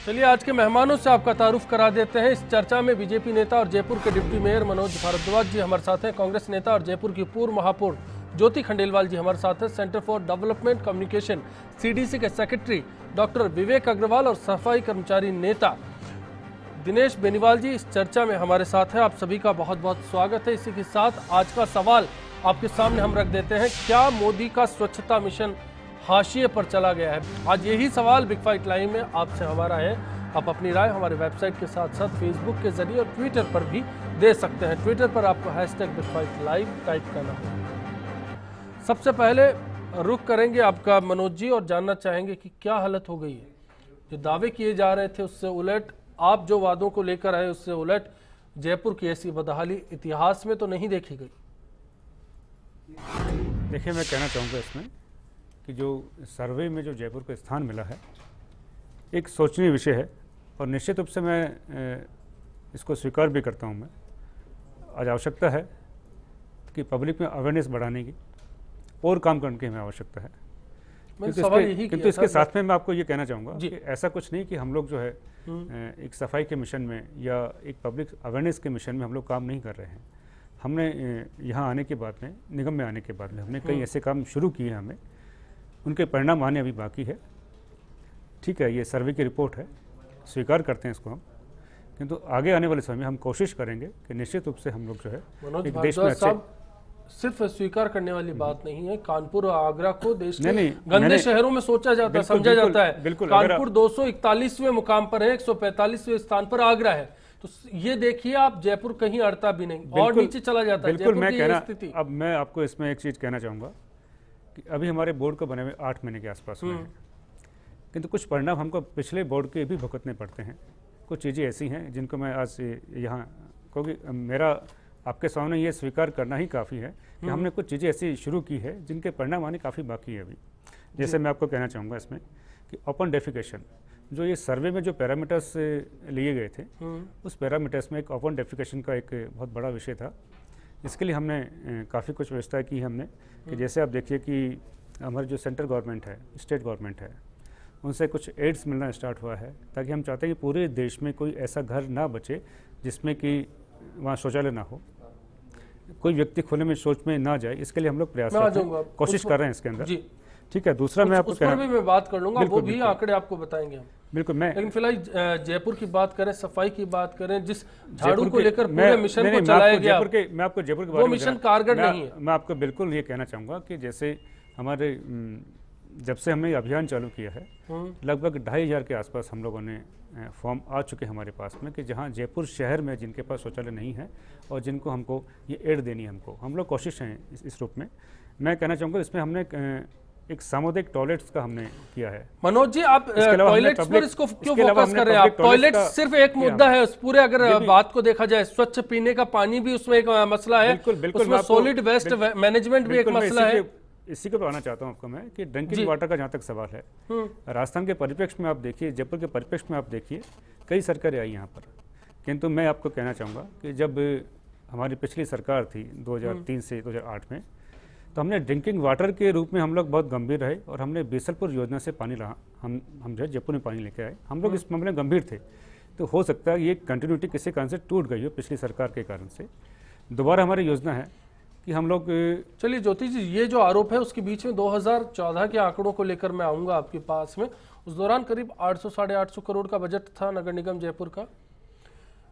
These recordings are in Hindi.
चलिए आज के मेहमानों से आपका तारुफ करा देते हैं। इस चर्चा में बीजेपी नेता और जयपुर के डिप्टी मेयर मनोज भारद्वाज जी हमारे साथ हैं, कांग्रेस नेता और जयपुर की पूर्व महापौर ज्योति खंडेलवाल जी हमारे साथ हैं, centre for development communication CDC के सेक्रेटरी डॉक्टर विवेक अग्रवाल और सफाई कर्मचारी नेता दिनेश बेनीवाल जी इस चर्चा में हमारे साथ हैं। आप सभी का बहुत बहुत स्वागत है। इसी के साथ आज का सवाल आपके सामने हम रख देते हैं, क्या मोदी का स्वच्छता मिशन हाशिए पर चला गया है? आज यही सवाल बिग फाइट लाइव में आपसे हमारा है। आप अपनी राय हमारे वेबसाइट के साथ साथ फेसबुक के जरिए और ट्विटर पर भी दे सकते हैं। ट्विटर पर आपको #बिग फाइट लाइव टाइप करना होगा। सबसे पहले रुख करेंगे आपका मनोज जी और जानना चाहेंगे कि क्या हालत हो गई है। जो दावे किए जा रहे थे उससे उलट, आप जो वादों को लेकर आए उससे उलट जयपुर की ऐसी बदहाली इतिहास में तो नहीं देखी गई। देखिए, मैं कहना चाहूँगा इसमें कि जो सर्वे में जो जयपुर को स्थान मिला है एक सोचनीय विषय है और निश्चित रूप से मैं इसको स्वीकार भी करता हूँ। मैं आज आवश्यकता है कि पब्लिक में अवेयरनेस बढ़ाने की और काम करने की हमें आवश्यकता है। किंतु इसके साथ में मैं आपको ये कहना चाहूँगा कि ऐसा कुछ नहीं कि हम लोग जो है एक सफाई के मिशन में या एक पब्लिक अवेयरनेस के मिशन में हम लोग काम नहीं कर रहे हैं। हमने यहाँ आने के बाद में, निगम में आने के बाद में हमने कई ऐसे काम शुरू किए हैं, हमें उनके परिणाम आने अभी बाकी है। ठीक है, ये सर्वे की रिपोर्ट है, स्वीकार करते हैं इसको हम, किंतु आगे आने वाले समय में हम कोशिश करेंगे कि निश्चित रूप से हम लोग जो है एक देश में अच्छे। सिर्फ स्वीकार करने वाली बात नहीं है। कानपुर और आगरा को देश के गंदे शहरों में सोचा जाता है, समझा जाता है। बिल्कुल, कानपुर 241वें मुकाम पर है, 145वें स्थान पर आगरा है। तो ये देखिए आप, जयपुर कहीं अड़ता भी नहीं और नीचे चला जाता है। बिल्कुल, मैं कहना, अब मैं आपको इसमें एक चीज़ कहना चाहूँगा कि अभी हमारे बोर्ड को बने हुए 8 महीने के आसपास हुए हैं, किंतु कुछ परिणाम हमको पिछले बोर्ड के भी भुगतने पड़ते हैं। कुछ चीज़ें ऐसी हैं जिनको मैं आज यहाँ, क्योंकि मेरा आपके सामने ये स्वीकार करना ही काफ़ी है कि हमने कुछ चीज़ें ऐसी शुरू की है जिनके परिणाम आने काफ़ी बाकी है अभी। जैसे मैं आपको कहना चाहूँगा इसमें कि ओपन डेफिकेशन, जो ये सर्वे में जो पैरामीटर्स लिए गए थे उस पैरामीटर्स में एक ओपन डेफिकेशन का एक बहुत बड़ा विषय था। इसके लिए हमने काफ़ी कुछ व्यवस्था की हमने कि जैसे आप देखिए कि हमारी जो सेंट्रल गवर्नमेंट है, स्टेट गवर्नमेंट है, उनसे कुछ एड्स मिलना स्टार्ट हुआ है, ताकि हम चाहते हैं कि पूरे देश में कोई ऐसा घर ना बचे जिसमें कि वहाँ शौचालय ना हो, कोई व्यक्ति खुले में शौच में ना जाए। इसके लिए हम लोग प्रयास करते हैं, कोशिश कर रहे हैं इसके अंदर। ठीक है, दूसरा मैं आपको कहना, मैं बात कर लूँगा, वो भी आंकड़े आपको बताएंगे हम। बिल्कुल, मैं लेकिन फिलहाल जयपुर की बात करें, सफाई की बात करें, जिस झाड़ू को लेकर पूरे मिशन को चलाया गया, मैं आपको जयपुर के बारे में, वो मिशन कारगर नहीं है। मैं आपको बिल्कुल ये कहना चाहूँगा कि जैसे हमारे जब से हमने अभियान चालू किया है, लगभग 2500 के आसपास हम लोगों ने फॉर्म आ चुके हमारे पास में कि जहाँ जयपुर शहर में जिनके पास शौचालय नहीं है और जिनको हमको ये एड देनी है, हमको हम लोग कोशिश हैं इस रूप में। मैं कहना चाहूँगा इसमें हमने एक सामुदायिक टॉयलेट्स का हमने किया है। मनोज जी, आप टॉयलेट्स पर इसको क्यों फोकस कर रहे हैं? आप टॉयलेट सिर्फ एक मुद्दा है उस पूरे, अगर बात को देखा जाए, स्वच्छ पीने का पानी भी उसमें एक मसला है, उसमें सॉलिड वेस्ट मैनेजमेंट भी एक मसला है। इसी को बताना चाहता हूँ आपको मैं कि ड्रिंकिंग वाटर का जहाँ तक सवाल है, राजस्थान के परिप्रेक्ष्य में आप देखिए, जयपुर के परिप्रेक्ष्य में आप देखिए, कई सरकारें आई यहाँ पर, किंतु मैं आपको कहना चाहूँगा कि जब हमारी पिछली सरकार थी 2003 से 2008 में, तो हमने ड्रिंकिंग वाटर के रूप में हम लोग बहुत गंभीर रहे और हमने बीसलपुर योजना से पानी रहा, हम जो है जयपुर में पानी लेके आए। हम लोग इस मामले में गंभीर थे। तो हो सकता है ये कंटिन्यूटी किसी कारण से टूट गई हो पिछली सरकार के कारण से। दोबारा हमारी योजना है कि हम लोग, चलिए ज्योति जी, ये जो आरोप है उसके बीच में 2014 के आंकड़ों को लेकर मैं आऊँगा आपके पास में। उस दौरान करीब 800 साढ़े 800 करोड़ का बजट था नगर निगम जयपुर का।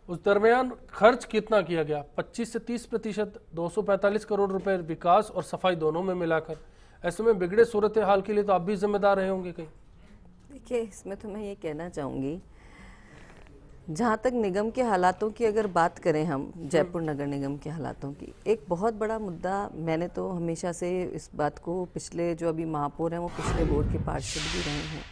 उस दरमियान खर्च कितना किया गया? 25 से 30%, 245 करोड़ रुपए विकास और सफाई दोनों में मिलाकर। ऐसे में बिगड़े सूरत हाल के लिए तो आप भी जिम्मेदार रहे होंगे कहीं। देखिए, इसमें तो मैं ये कहना चाहूँगी, जहाँ तक निगम के हालातों की अगर बात करें हम, जयपुर नगर निगम के हालातों की, एक बहुत बड़ा मुद्दा, मैंने तो हमेशा से इस बात को, पिछले जो अभी महापौर हैं वो पिछले बोर्ड के पार्षद भी रहे हैं,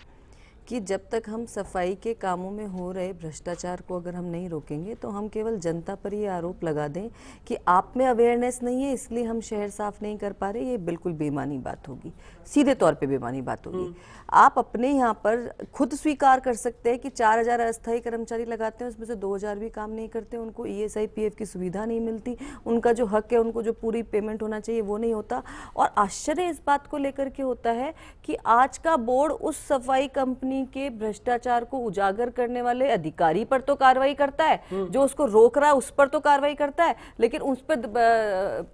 कि जब तक हम सफाई के कामों में हो रहे भ्रष्टाचार को अगर हम नहीं रोकेंगे तो हम केवल जनता पर ये आरोप लगा दें कि आप में अवेयरनेस नहीं है इसलिए हम शहर साफ नहीं कर पा रहे, ये बिल्कुल बेईमानी बात होगी, सीधे तौर पे बेईमानी बात होगी। आप अपने यहाँ पर खुद स्वीकार कर सकते हैं कि 4000 अस्थायी कर्मचारी लगाते हैं, उसमें से 2000 भी काम नहीं करते, उनको ESI PF की सुविधा नहीं मिलती, उनका जो हक है, उनको जो पूरी पेमेंट होना चाहिए वो नहीं होता। और आश्चर्य इस बात को लेकर के होता है कि आज का बोर्ड उस सफाई कंपनी कंपनी के भ्रष्टाचार को उजागर करने वाले अधिकारी पर तो कार्रवाई करता है, जो उसको रोक रहा है उस पर तो कार्रवाई करता है, लेकिन उस पर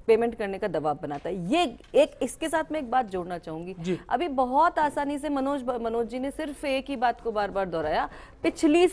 पेमेंट करने का दबाव बनाता है। ये एक, इसके साथ मैं एक बात जोड़ना चाहूंगी। अभी बहुत आसानी से मनोज जी ने सिर्फ एक ही बात को बार बार दोहराया, पिछली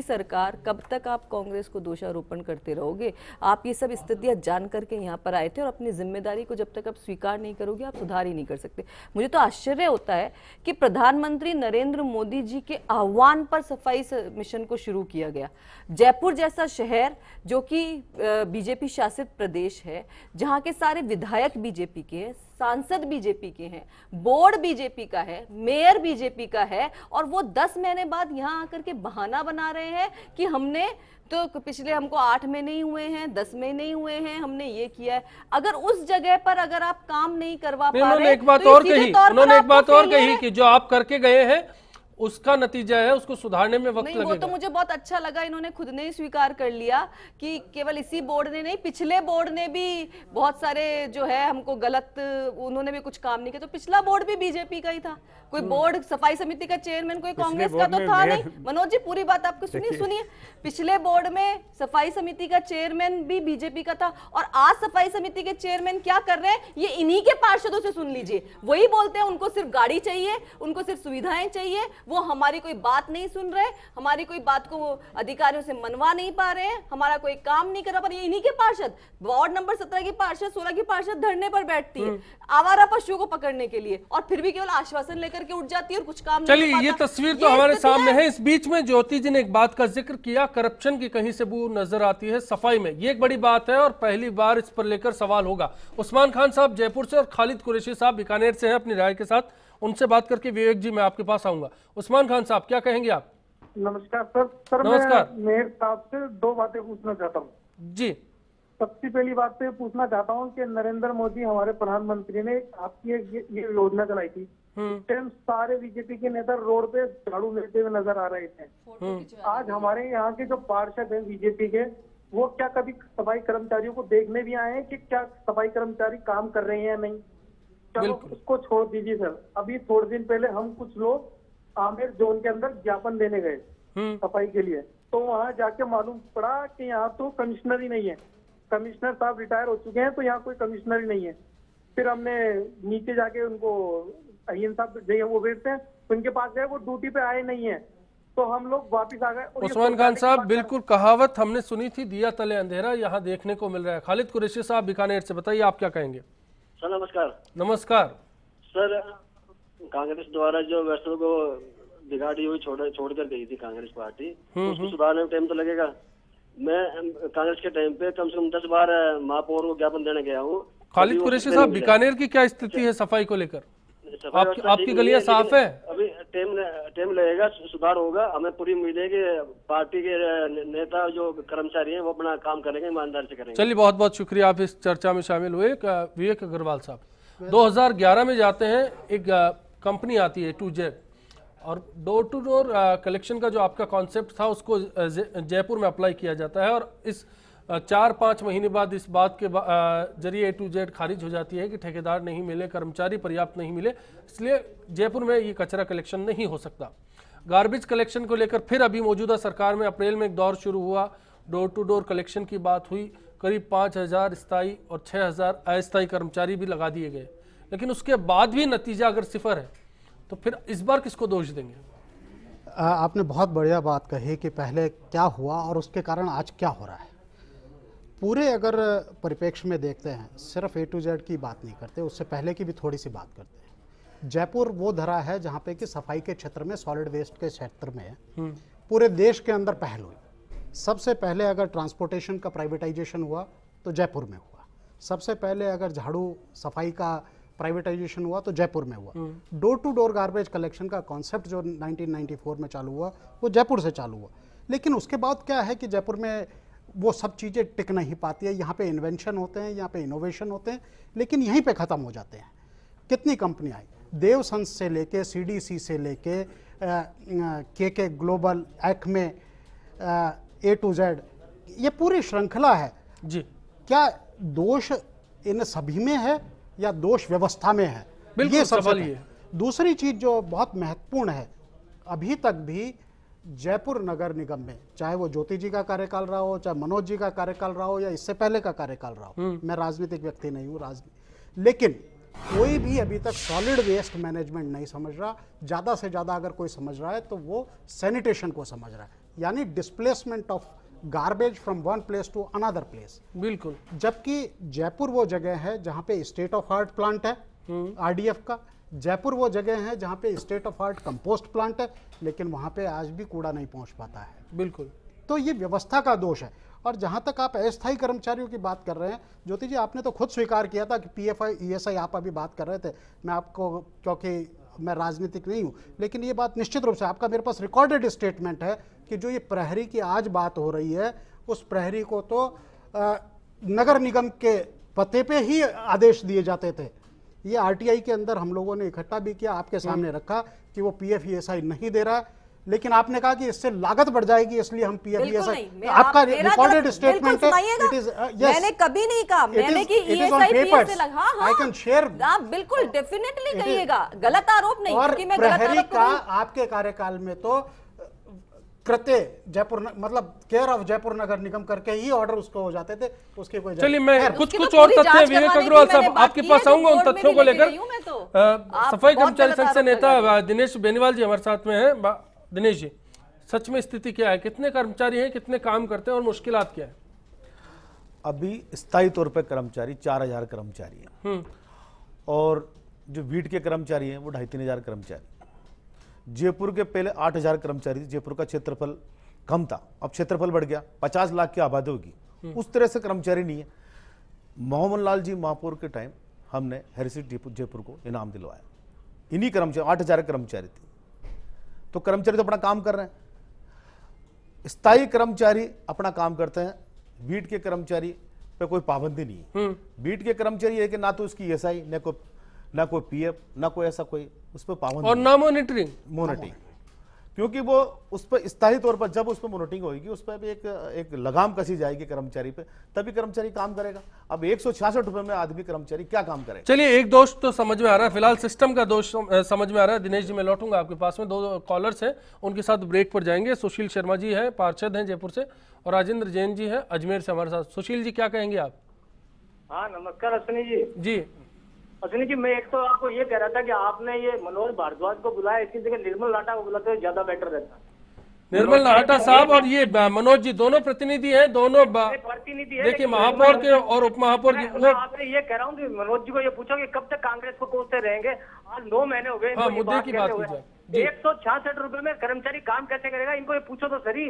सरकार, कब तक आप कांग्रेस को दोषारोपण करते रहोगे? आप ये सब स्थितियां जान करके यहाँ पर आए थे और अपनी जिम्मेदारी को जब तक आप स्वीकार नहीं करोगे आप सुधार ही नहीं कर सकते। मुझे तो आश्चर्य होता है कि प्रधानमंत्री नरेंद्र मोदी जी के आह्वान पर सफाई मिशन को शुरू किया गया। जयपुर जैसा शहर जो कि बीजेपी शासित प्रदेश है, जहां के सारे विधायक बीजेपी के हैं, सांसद बीजेपी के हैं, बोर्ड बीजेपी का है, मेयर बीजेपी का है, और वो 10 महीने बाद यहां आकर के बहाना बना रहे हैं कि हमने तो पिछले हमको 8 महीने ही हुए हैं, 10 महीने ही हुए हैं, हमने ये किया है। अगर उस जगह पर अगर आप काम नहीं करवा पा रहे, उन्होंने एक बात और कही कि जो आप करके गए हैं उसका नतीजा है, उसको सुधारने में वक्त लगेगा। वो तो मुझे बहुत अच्छा लगा, इन्होंने खुद ने ही स्वीकार कर लिया कि केवल इसी बोर्ड ने नहीं, पिछले बोर्ड ने भी बहुत सारे जो है हमको गलत, उन्होंने भी कुछ काम नहीं किया। तो पिछला बोर्ड भी बीजेपी का ही था, कोई बोर्ड सफाई समिति का चेयरमैन कोई कांग्रेस का तो था नहीं। मनोज जी पूरी बात आपको सुनिए, पिछले बोर्ड में सफाई समिति का चेयरमैन भी बीजेपी का था, और आज सफाई समिति के चेयरमैन क्या कर रहे हैं ये इन्हीं के पार्षदों से सुन लीजिए। वही बोलते हैं उनको सिर्फ गाड़ी चाहिए, उनको सिर्फ सुविधाएं चाहिए, वो हमारी कोई बात नहीं सुन रहे, हमारी कोई बात को अधिकारियों से मनवा नहीं पा रहे हैं, हमारा कोई काम नहीं कर रहा। पर ये इन्हीं के पार्षद, वार्ड नंबर 17 की पार्षद, 16 की पार्षद धरने पर बैठती है आवारा पशुओं को पकड़ने के लिए, और फिर भी केवल आश्वासन लेकर के उठ जाती है और कुछ काम नहीं। चलिए ये तस्वीर तो हमारे सामने है। इस बीच में ज्योति जी ने एक बात का जिक्र किया, करप्शन की कहीं से बू नजर आती है सफाई में। ये एक बड़ी बात है और पहली बार इस पर लेकर सवाल होगा। उस्मान खान साहब जयपुर से और खालिद कुरैशी साहब बीकानेर से हैं अपनी राय के साथ, उनसे बात करके विवेक जी मैं आपके पास आऊंगा। उस्मान खान साहब क्या कहेंगे आप? नमस्कार सर। नमस्कार। मैं मेयर साहब से 2 बातें पूछना चाहता हूँ जी। सबसे पहली बात तो ये पूछना चाहता हूँ कि नरेंद्र मोदी हमारे प्रधानमंत्री ने आपकी ये योजना चलाई थी, टाइम सारे बीजेपी के नेता रोड पे झाड़ू लेते हुए नजर आ रहे थे। आज हमारे यहाँ के जो पार्षद हैं बीजेपी के, वो क्या कभी सफाई कर्मचारियों को देखने भी आए हैं कि क्या सफाई कर्मचारी काम कर रहे हैं या नहीं? चलो उसको छोड़ दीजिए सर। अभी थोड़े दिन पहले हम कुछ लोग आमेर जोन के अंदर ज्ञापन देने गए सफाई के लिए, तो वहाँ जाके मालूम पड़ा कि यहाँ तो कमिश्नर ही नहीं है, कमिश्नर साहब रिटायर हो चुके हैं, तो यहाँ कोई कमिश्नर ही नहीं है। फिर हमने नीचे जाके उनको अय्यन साहब वो बैठते हैं, उनके पास गए, वो ड्यूटी पे आए नहीं है, तो हम लोग वापिस आ गए। उस्मान खान साहब बिल्कुल कहावत हमने सुनी थी, दिया तले अंधेरा, यहाँ देखने को मिल रहा है। खालिद कुरैशी साहब बीकानेर से, बताइए आप क्या कहेंगे? सर नमस्कार। नमस्कार सर, कांग्रेस द्वारा जो व्यवस्था को बिगाड़ी हुई छोड़कर गई थी कांग्रेस पार्टी, उसको सुधारने में टाइम तो लगेगा। मैं कांग्रेस के टाइम पे कम से कम 10 बार महापौर को ज्ञापन देने गया हूँ। खालिद कुरैशी साहब बीकानेर की क्या स्थिति है सफाई को लेकर? आपकी गलियां साफ है? अभी टाइम लगेगा, सुधार होगा। हमें पूरी उम्मीद है कि पार्टी के नेता जो कर्मचारी हैं वो अपना काम करेंगे, ईमानदारी से करेंगे। चलिए बहुत बहुत शुक्रिया आप इस चर्चा में शामिल हुए। विवेक अग्रवाल साहब 2011 में जाते हैं, एक कंपनी आती है A2Z, और डोर टू डोर कलेक्शन का जो आपका कॉन्सेप्ट था उसको जयपुर में अप्लाई किया जाता है, और इस 4-5 महीने बाद इस बात के जरिए A2Z खारिज हो जाती है कि ठेकेदार नहीं मिले, कर्मचारी पर्याप्त नहीं मिले, इसलिए जयपुर में ये कचरा कलेक्शन नहीं हो सकता। गार्बेज कलेक्शन को लेकर फिर अभी मौजूदा सरकार में अप्रैल में एक दौर शुरू हुआ, डोर टू डोर कलेक्शन की बात हुई, करीब 5000 स्थायी और 6000 अस्थायी कर्मचारी भी लगा दिए गए, लेकिन उसके बाद भी नतीजा अगर सिफर है तो फिर इस बार किसको दोष देंगे? आपने बहुत बढ़िया बात कही कि पहले क्या हुआ और उसके कारण आज क्या हो रहा है। पूरे अगर परिप्रेक्ष्य में देखते हैं, सिर्फ A2Z की बात नहीं करते, उससे पहले की भी थोड़ी सी बात करते हैं। जयपुर वो धरा है जहाँ पे कि सफाई के क्षेत्र में, सॉलिड वेस्ट के क्षेत्र में पूरे देश के अंदर पहल हुई। सबसे पहले अगर ट्रांसपोर्टेशन का प्राइवेटाइजेशन हुआ तो जयपुर में हुआ। सबसे पहले अगर झाड़ू सफाई का प्राइवेटाइजेशन हुआ तो जयपुर में हुआ। Door to door garbage collection का कॉन्सेप्ट जो 1994 में चालू हुआ वो जयपुर से चालू हुआ। लेकिन उसके बाद क्या है कि जयपुर में वो सब चीज़ें टिक नहीं पाती है। यहाँ पे इन्वेंशन होते हैं, यहाँ पे इनोवेशन होते हैं, लेकिन यहीं पे ख़त्म हो जाते हैं। कितनी कंपनी आई, देवसंस से लेके CDC से लेके KK ग्लोबल, एक्मे, A2Z, ये पूरी श्रृंखला है जी। क्या दोष इन सभी में है या दोष व्यवस्था में है? बिल्कुल ये सबसे सवाल ये। दूसरी चीज जो बहुत महत्वपूर्ण है अभी तक भी जयपुर नगर निगम में, चाहे वो ज्योति जी का कार्यकाल रहा हो, चाहे मनोज जी का कार्यकाल रहा हो, या इससे पहले का कार्यकाल रहा हो, मैं राजनीतिक व्यक्ति नहीं हूँ, लेकिन कोई भी अभी तक सॉलिड वेस्ट मैनेजमेंट नहीं समझ रहा। ज़्यादा से ज़्यादा अगर कोई समझ रहा है तो वो सैनिटेशन को समझ रहा है, यानी displacement of garbage from one place to another place. बिल्कुल। जबकि जयपुर वो जगह है जहाँ पे स्टेट ऑफ आर्ट प्लांट है आरडीएफ का, जयपुर वो जगह है जहाँ पे state of art compost plant है, लेकिन वहाँ पे आज भी कूड़ा नहीं पहुँच पाता है। बिल्कुल। तो ये व्यवस्था का दोष है। और जहाँ तक आप अस्थायी कर्मचारियों की बात कर रहे हैं, ज्योति जी आपने तो खुद स्वीकार किया था कि पीएफआई ईएसआई आप अभी बात कर रहे थे, मैं आपको, क्योंकि मैं राजनीतिक नहीं हूँ, लेकिन ये बात निश्चित रूप से आपका मेरे पास रिकॉर्डेड स्टेटमेंट है कि जो ये प्रहरी की आज बात हो रही है, उस प्रहरी को तो नगर निगम के पते पे ही आदेश दिए जाते थे। ये आरटीआई के अंदर हम लोगों ने इकट्ठा भी किया, आपके सामने रखा कि वो पीएफईएसआई नहीं दे रहा है, लेकिन आपने कहा कि इससे लागत बढ़ जाएगी, इसलिए हम पीएफईएसआई, आपका रिकॉर्डेड स्टेटमेंट है। इट इज मैंने कभी नहीं कहा, मैंने कि ईएसआई पीएफआई लगा, आई कैन शेयर, आप बिल्कुल डेफिनेटली कहिएगा, गलत आरोप नहीं, और क्योंकि मैं गलत प्रहरी आरोप का आपके कार्यकाल में तो कृत्य जयपुर मतलब केयर ऑफ जयपुर नगर निगम करके ही ऑर्डर उसको हो जाते थे, उसके कोई। चलिए मैं कुछ और तथ्य विवेक अग्रवाल साहब आपके पास आऊंगा, उन तथ्यों को लेकर। सफाई कर्मचारी संघ से नेता दिनेश बेनीवाल जी हमारे साथ में हैं। दिनेश जी, सच में स्थिति क्या है, कितने कर्मचारी हैं, कितने काम करते हैं और मुश्किलात क्या है? अभी स्थायी तौर पर कर्मचारी 4000 कर्मचारी हैं, और जो वीट के कर्मचारी हैं वो 2500-3000 हजार कर्मचारी। जयपुर के पहले 8000 कर्मचारी थे, जयपुर का क्षेत्रफल कम था, अब क्षेत्रफल बढ़ गया, 50 लाख की आबादी होगी, उस तरह से कर्मचारी नहीं है। मोहम्मद लाल जी महापौर के टाइम हमने हेरिटेज जयपुर को इनाम दिलवाया, इन्हीं कर्मचारी 8000 कर्मचारी थे, तो कर्मचारी तो अपना काम कर रहे हैं। स्थायी कर्मचारी अपना काम करते हैं, बीट के कर्मचारी पे कोई पाबंदी नहीं है। बीट के कर्मचारी है कि ना तो उसकी ईएसआई, ना कोई पीएफ, ना कोई ऐसा कोई उस पर पाबंदी और ना मॉनिटरिंग, क्योंकि वो उस पर स्थायी तौर पर जब उस पर मॉनिटरिंग होगी, उस पर भी एक लगाम कसी जाएगी कर्मचारी पे, तभी कर्मचारी काम करेगा। अब 166 रुपए में आदमी कर्मचारी क्या काम करेगा? चलिए, एक दोष तो समझ में आ रहा है, फिलहाल सिस्टम का दोष समझ में आ रहा है। दिनेश जी, मैं लौटूंगा आपके पास में, 2 कॉलर्स हैं, उनके साथ ब्रेक पर जाएंगे। सुशील शर्मा जी हैं, पार्षद हैं जयपुर से, और राजेंद्र जैन जी हैं अजमेर से हमारे साथ। सुशील जी, क्या कहेंगे आप? हाँ, नमस्कार अश्विनी जी। जी अश्विनी जी, मैं एक तो आपको ये कह रहा था कि आपने ये मनोज भारद्वाज को बुलाया, इसकी जगह निर्मल लाटा को बुलाते ज्यादा बेटर रहता। निर्मल लाटा साहब और ये मनोज जी दोनों प्रतिनिधि हैं, दोनों प्रतिनिधि है। देखिए, महापौर के और उप महापौर की। मैं आपसे ये कह रहा हूँ कि मनोज जी को ये पूछो कि कब तक कांग्रेस को कोसते रहेंगे। आज 9 महीने हो गए। हाँ, मुद्दे की बात कीजिए। 166 रुपए में कर्मचारी काम कैसे करेगा, इनको ये पूछो तो सही।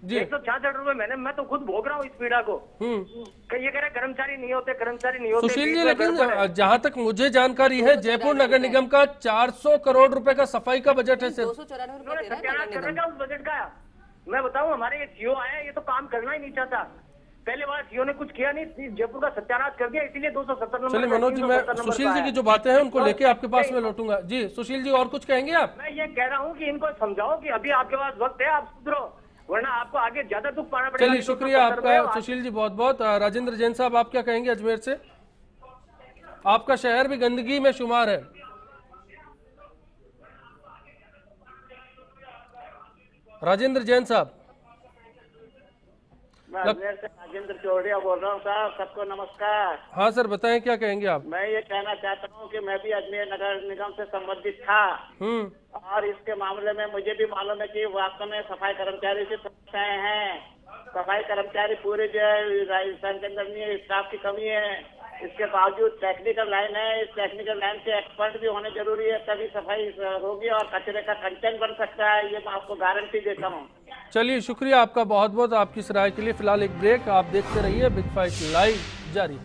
166 रुपए महीने, मैं तो खुद भोग रहा हूँ इस पीड़ा को। ये कह रहे कर्मचारी नहीं होते, कर्मचारी नहीं होते। सुशील जी, लेकिन जहाँ तक मुझे जानकारी है, जयपुर नगर निगम का 400 करोड़ रुपए का सफाई का बजट है। सिर्फ सत्यानाश उस बजट का। मैं बताऊं, हमारे ये सीओ आए, ये तो काम करना ही नहीं चाहता। पहले बार सीओ ने कुछ किया नहीं, जयपुर का सत्यानाश कर दिया, इसीलिए 270 नंबर। चलिए मनोज जी, मैं सुशील जी की जो बातें हैं उनको लेके आपके पास में लौटूंगा। जी सुशील जी, और कुछ कहेंगे आप? मैं ये कह रहा हूँ कि इनको समझाओ कि अभी आपके पास वक्त है, आप सुधरो, वरना आपको आगे ज्यादा दुख पाना पड़ेगा। चलिए, शुक्रिया आपका सुशील जी, बहुत बहुत। राजेंद्र जैन साहब, आप क्या कहेंगे अजमेर से? आपका शहर भी गंदगी में शुमार है। राजेंद्र जैन साहब। मैं अजमेर से राजेंद्र चौड़िया बोल रहा हूँ साहब, सबको नमस्कार। हाँ सर, बताएं क्या कहेंगे आप? मैं ये कहना चाहता हूँ कि मैं भी अजमेर नगर निगम से संबंधित था, और इसके मामले में मुझे भी मालूम है कि वास्तव में सफाई कर्मचारी की समस्याएं हैं। सफाई कर्मचारी पूरे जो राजस्थान के अंदर नहीं है, स्टाफ की कमी है। इसके बावजूद टेक्निकल लाइन है, इस टेक्निकल लाइन से एक्सपर्ट भी होने जरूरी है, तभी सफाई होगी और कचरे का कंटेंट बन सकता है, ये मैं आपको गारंटी देता हूँ। चलिए, शुक्रिया आपका बहुत बहुत, आपकी इस राय के लिए। फिलहाल एक ब्रेक, आप देखते रहिए बिग फाइट लाइव जारी।